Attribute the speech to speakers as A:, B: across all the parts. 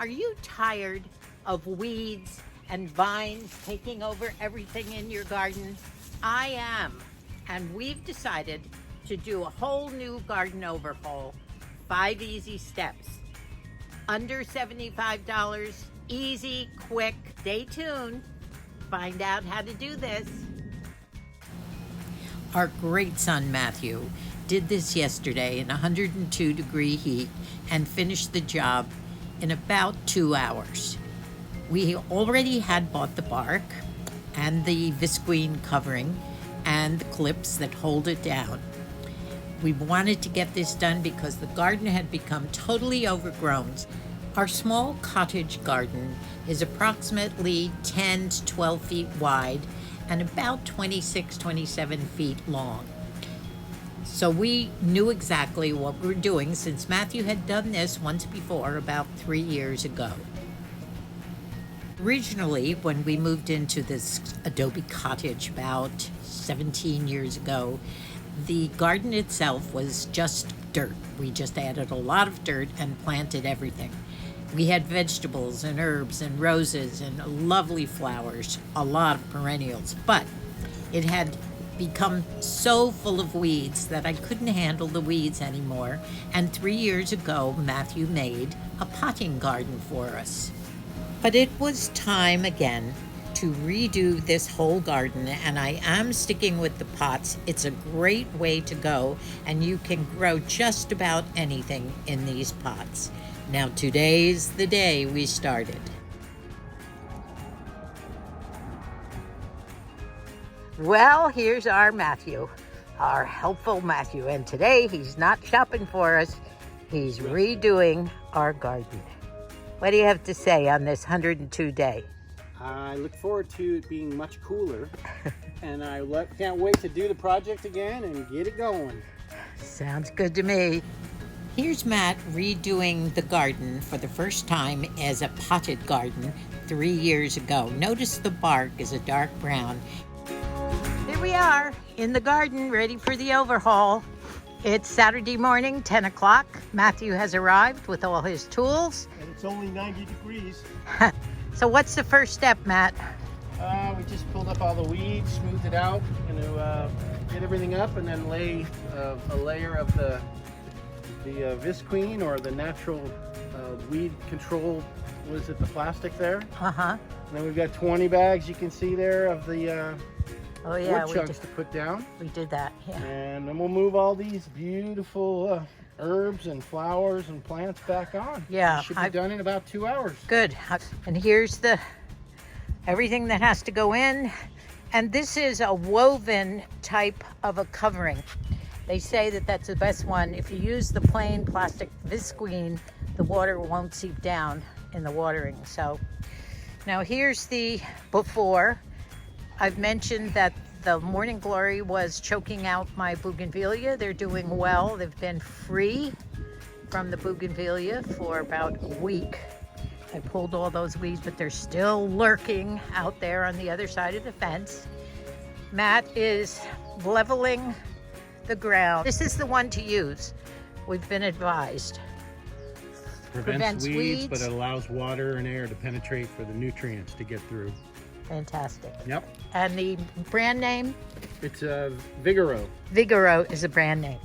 A: Are you tired of weeds and vines taking over everything in your garden? I am, and we've decided to do a whole new garden overhaul. 5 easy steps. Under $75, easy, quick. Stay tuned. Find out how to do this. Our great son Matthew did this yesterday in 102-degree heat and finished the job in about 2 hours. We already had bought the bark and the visqueen covering and the clips that hold it down. We wanted to get this done because the garden had become totally overgrown. Our small cottage garden is approximately 10 to 12 feet wide and about 26-27 feet long. So we knew exactly what we were doing since Matthew had done this once before about 3 years ago. Originally, when we moved into this adobe cottage about 17 years ago, the garden itself was just dirt. We just added a lot of dirt and planted everything. We had vegetables and herbs and roses and lovely flowers, a lot of perennials, but it had become so full of weeds that I couldn't handle the weeds anymore. And 3 years ago, Matthew made a potting garden for us. But it was time again to redo this whole garden, and I am sticking with the pots. It's a great way to go, and you can grow just about anything in these pots. Now today's the day we started. Well, here's our Matthew, our helpful Matthew, and today he's not shopping for us, he's redoing our garden. What do you have to say on this 102 day?
B: I look forward to it being much cooler, and I can't wait to do the project again and get it going.
A: Sounds good to me. Here's Matt redoing the garden for the first time as a potted garden 3 years ago. Notice the bark is a dark brown. Here we are in the garden, ready for the overhaul. It's Saturday morning, 10 o'clock. Matthew has arrived with all his tools.
B: And it's only 90 degrees.
A: So what's the first step, Matt?
B: We just pulled up all the weeds, smoothed it out, get everything up, and then lay a layer of the visqueen, or the natural weed control. Was it the plastic there?
A: Uh-huh.
B: And then we've got 20 bags, you can see there, of the
A: Oh yeah,
B: wood chunks to put down.
A: We did that, yeah.
B: And then we'll move all these beautiful herbs and flowers and plants back on.
A: Yeah.
B: It should be done in about 2 hours.
A: Good. And here's everything that has to go in. And this is a woven type of a covering. They say that that's the best one. If you use the plain plastic visqueen, the water won't seep down in the watering. So now here's the before. I've mentioned that the Morning Glory was choking out my bougainvillea. They're doing well. They've been free from the bougainvillea for about a week. I pulled all those weeds, but they're still lurking out there on the other side of the fence. Matt is leveling the ground. This is the one to use. We've been advised.
B: Prevents weeds, but it allows water and air to penetrate for the nutrients to get through.
A: Fantastic.
B: Yep.
A: And the brand name?
B: It's Vigoro.
A: Vigoro is a brand name.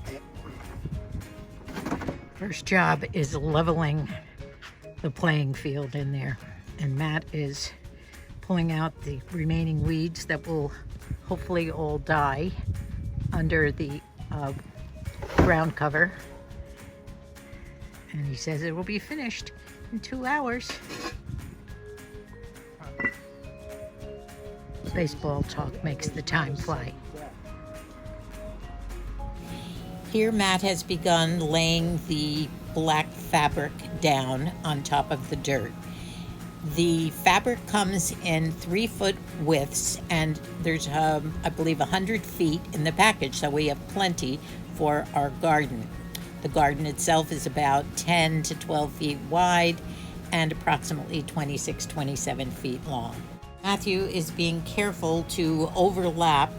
A: First job is leveling the playing field in there. And Matt is pulling out the remaining weeds that will hopefully all die under the ground cover. And he says it will be finished in 2 hours. Baseball talk makes the time fly. Here Matt has begun laying the black fabric down on top of the dirt. The fabric comes in 3-foot widths, and there's, I believe, 100 feet in the package, so we have plenty for our garden. The garden itself is about 10 to 12 feet wide and approximately 26-27 feet long. Matthew is being careful to overlap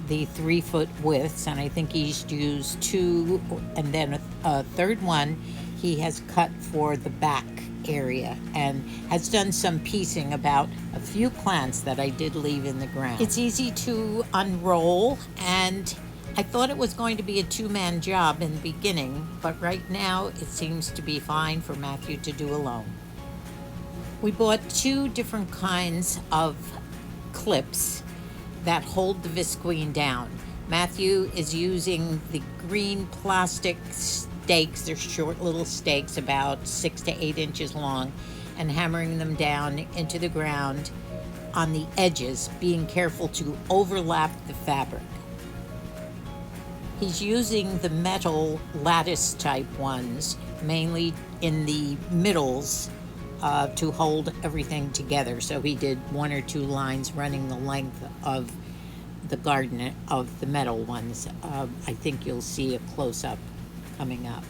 A: the 3-foot widths, and I think he's used 2, and then a third one he has cut for the back area and has done some piecing about a few plants that I did leave in the ground. It's easy to unroll, and I thought it was going to be a two-man job in the beginning, but right now it seems to be fine for Matthew to do alone. We bought two different kinds of clips that hold the visqueen down. Matthew is using the green plastic stakes. They're short little stakes about 6 to 8 inches long, and hammering them down into the ground on the edges, being careful to overlap the fabric. He's using the metal lattice type ones, mainly in the middles, to hold everything together. So he did 1 or 2 lines running the length of the garden of the metal ones. I think you'll see a close-up coming up.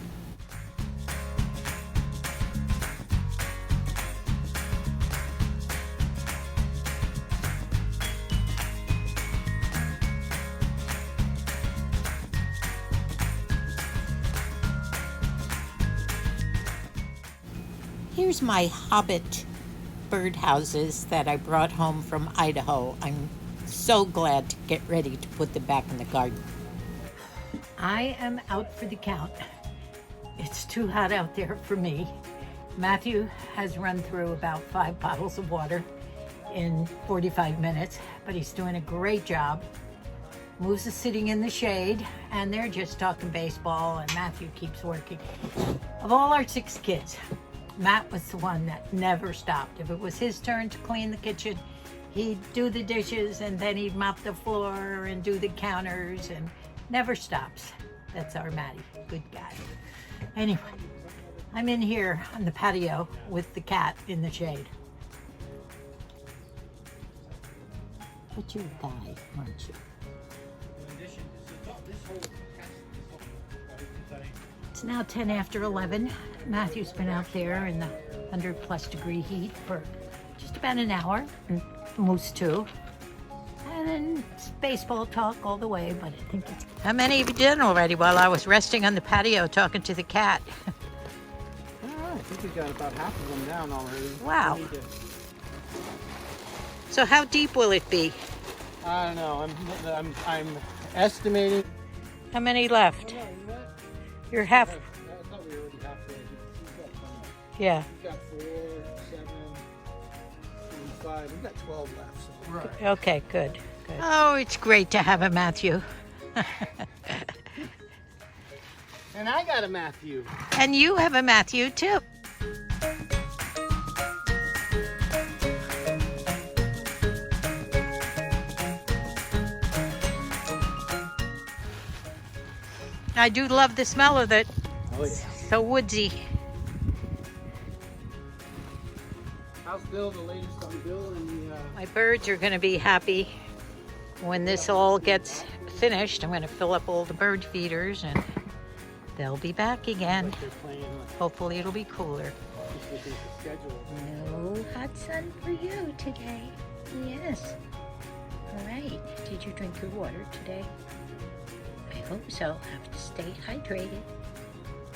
A: Here's my hobbit birdhouses that I brought home from Idaho. I'm so glad to get ready to put them back in the garden. I am out for the count. It's too hot out there for me. Matthew has run through about 5 bottles of water in 45 minutes, but he's doing a great job. Moose is sitting in the shade, and they're just talking baseball, and Matthew keeps working. Of all our 6 kids, Matt was the one that never stopped. If it was his turn to clean the kitchen, he'd do the dishes, and then he'd mop the floor and do the counters, and never stops. That's our Matty, good guy. Anyway, I'm in here on the patio with the cat in the shade. But you're a guy, aren't you? It's now 10 after 11. Matthew's been out there in the 100+ degree heat for just about an hour, and Moose too. And then it's baseball talk all the way, but I think it's... How many have you done already while I was resting on the patio talking to the cat?
B: I think we got about half of them down already.
A: Wow. So how deep will it be?
B: I don't know. I'm estimating.
A: How many left? You're half.
B: I thought we were already halfway.
A: Yeah.
B: We've got 4, 7, 5. We've got 12 left. So. Right.
A: Okay, good. Oh, it's great to have a Matthew.
B: And I got a Matthew.
A: And you have a Matthew too. I do love the smell of it.
B: Oh, yeah.
A: So woodsy.
B: How's Bill, the latest on Bill and the...
A: My birds are going to be happy when this all gets finished. I'm going to fill up all the bird feeders and they'll be back again. Hopefully it'll be cooler. No hot sun for you today. Yes. All right. Did you drink your water today? I hope so. Have to stay hydrated.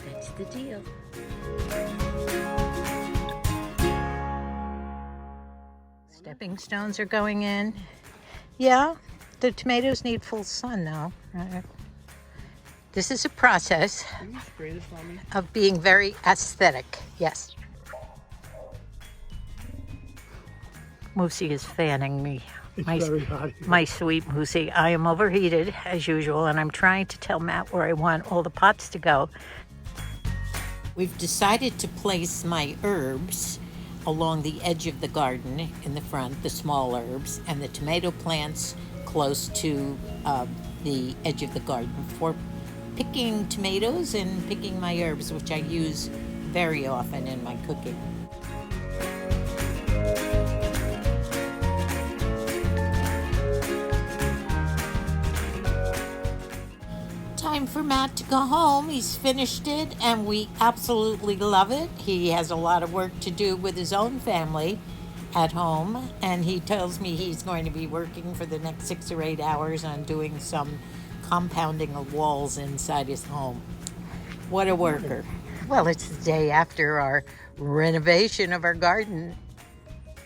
A: That's the deal. Stepping stones are going in. Yeah, the tomatoes need full sun now. This is a process of being very aesthetic. Yes. Moosey is fanning me. My sweet Moosey. I am overheated as usual, and I'm trying to tell Matt where I want all the pots to go. We've decided to place my herbs along the edge of the garden in the front, the small herbs, and the tomato plants close to the edge of the garden for picking tomatoes and picking my herbs, which I use very often in my cooking. Time for Matt to go home. He's finished it and we absolutely love it. He has a lot of work to do with his own family at home, and he tells me he's going to be working for the next 6 or 8 hours on doing some compounding of walls inside his home. What a worker. Well, it's the day after our renovation of our garden.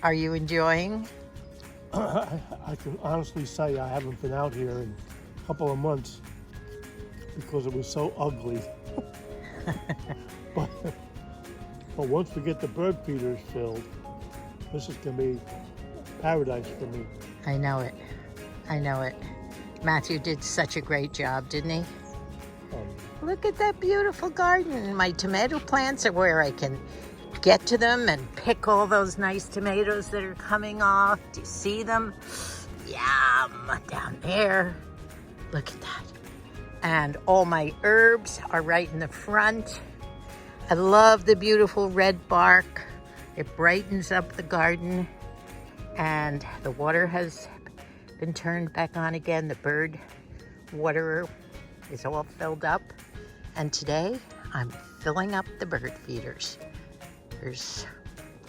A: Are you enjoying?
C: I can honestly say I haven't been out here in a couple of months because it was so ugly. but, but once we get the bird feeders filled, this is going to be paradise for me.
A: I know it. I know it. Matthew did such a great job, didn't he? Look at that beautiful garden. My tomato plants are where I can get to them and pick all those nice tomatoes that are coming off. Do you see them? Yum, down there. Look at that. And all my herbs are right in the front. I love the beautiful red bark. It brightens up the garden. And the water has been turned back on again. The bird waterer is all filled up. And today I'm filling up the bird feeders. There's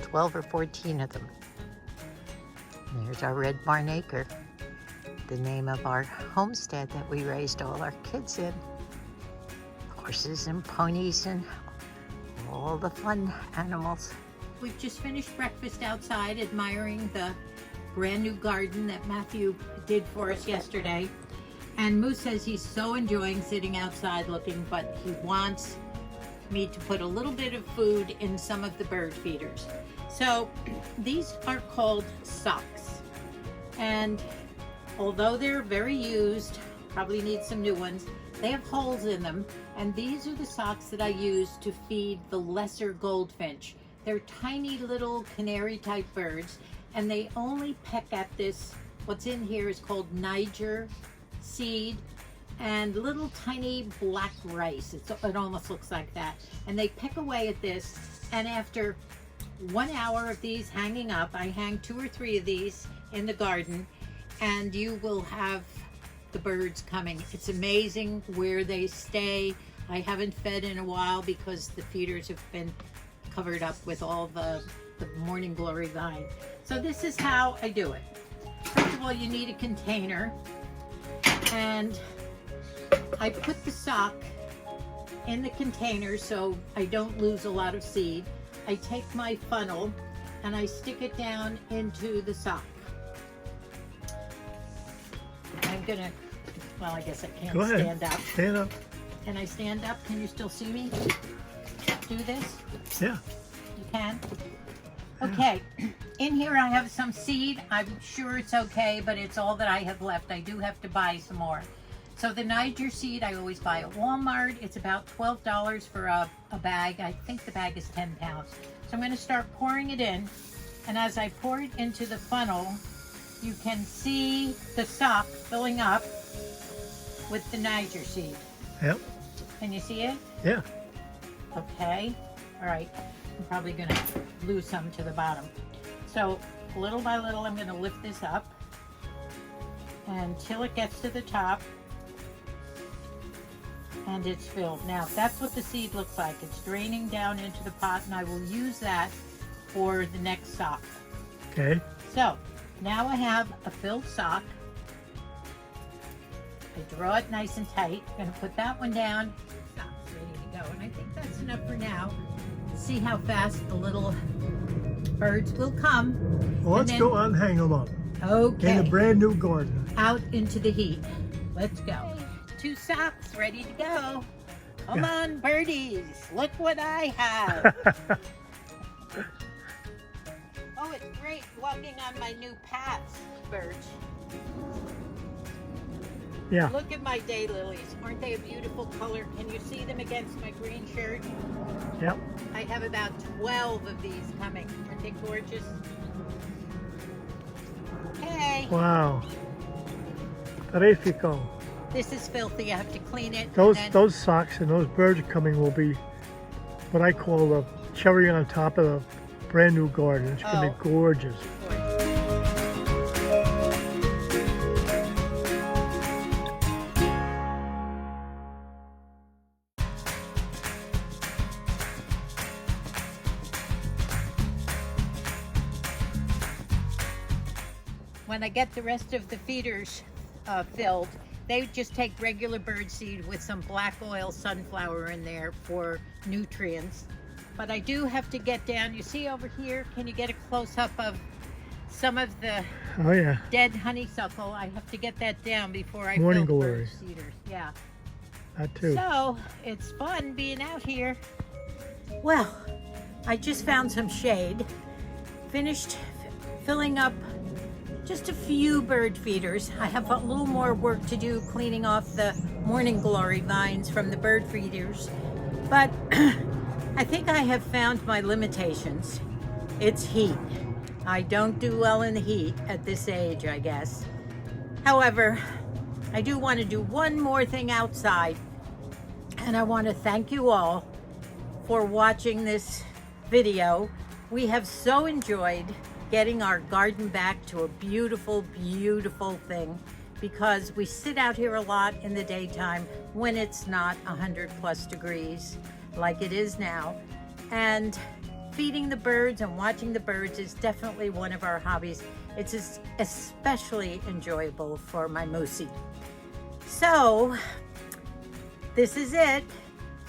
A: 12 or 14 of them. And there's our Red Barn Acre, the name of our homestead that we raised all our kids in. Horses and ponies and all the fun animals. We've just finished breakfast outside, admiring the brand new garden that Matthew did for us yesterday. And Moose says he's so enjoying sitting outside looking, but he wants me to put a little bit of food in some of the bird feeders. So these are called socks. And although they're very used, probably need some new ones, they have holes in them. And these are the socks that I use to feed the lesser goldfinch. They're tiny little canary type birds, and they only peck at this. What's in here is called Niger seed and little tiny black rice. It almost looks like that. And they pick away at this, and after 1 hour of these hanging up, I hang 2 or 3 of these in the garden, and you will have the birds coming. It's amazing where they stay. I haven't fed in a while because the feeders have been covered up with all the morning glory vine. So this is how I do it. First of all, you need a container, and I put the sock in the container so I don't lose a lot of seed. I take my funnel and I stick it down into the sock. I'm gonna, well, I guess I can't stand up.
C: Stand up.
A: Can I stand up? Can you still see me? Do this?
C: Yeah.
A: You can? Okay, in here I have some seed. I'm sure it's okay, but it's all that I have left. I do have to buy some more. So the Niger seed I always buy at Walmart. It's about $12 for a bag. I think the bag is 10 pounds. So I'm going to start pouring it in. And as I pour it into the funnel, you can see the sock filling up with the Niger seed.
C: Yep.
A: Can you see it?
C: Yeah.
A: Okay. All right. I'm probably going to lose some to the bottom. So little by little, I'm going to lift this up until it gets to the top and it's filled. Now that's what the seed looks like. It's draining down into the pot, and I will use that for the next sock.
C: Okay.
A: So now I have a filled sock. I draw it nice and tight. I'm going to put that one down. Sock's ready to go, and I think that's enough for now. See how fast the little birds will come.
C: Well, let's go out and hang them up.
A: Okay.
C: In a brand new garden.
A: Out into the heat. Let's go. 2 socks ready to go. Come on, birdies. Look what I have. Oh, it's great walking on my new paths, birds.
C: Yeah.
A: Look at my daylilies. Aren't they a beautiful color? Can you see them against my green shirt?
C: Yep.
A: I have about 12 of these coming. Aren't they gorgeous? Okay.
C: Wow. Terrifico.
A: This is filthy. I have to clean it.
C: Those socks and those birds coming will be what I call the cherry on top of the brand new garden. It's going to be gorgeous.
A: When I get the rest of the feeders filled, they just take regular bird seed with some black oil sunflower in there for nutrients. but I do have to get down. You see over here, can you get a close-up of some of the
C: Oh yeah.
A: dead honeysuckle? I have to get that down before I
C: Morning
A: fill
C: glory.
A: bird cedars. Yeah.
C: That too.
A: So, it's fun being out here. Well, I just found some shade. Finished filling up just a few bird feeders. I have a little more work to do cleaning off the morning glory vines from the bird feeders. But I think I have found my limitations. It's heat. I don't do well in the heat at this age, I guess. However, I do want to do one more thing outside, and I want to thank you all for watching this video. We have so enjoyed getting our garden back to a beautiful, beautiful thing, because we sit out here a lot in the daytime when it's not 100+ degrees like it is now. And feeding the birds and watching the birds is definitely one of our hobbies. It's especially enjoyable for my Moosie. So, this is it.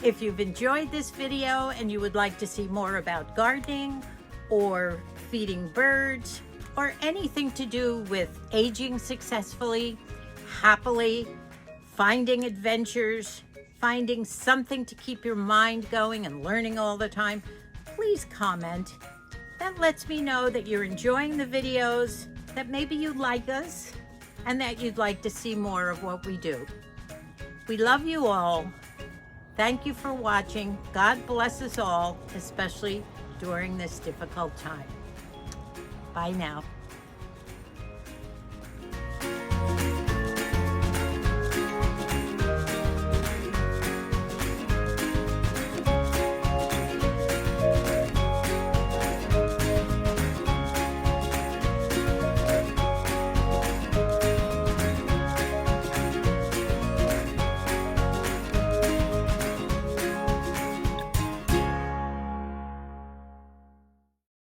A: If you've enjoyed this video and you would like to see more about gardening or feeding birds or anything to do with aging successfully, happily, finding adventures, finding something to keep your mind going and learning all the time, please comment. That lets me know that you're enjoying the videos, that maybe you like us, and that you'd like to see more of what we do. We love you all. Thank you for watching. God bless us all, especially during this difficult time. Bye now.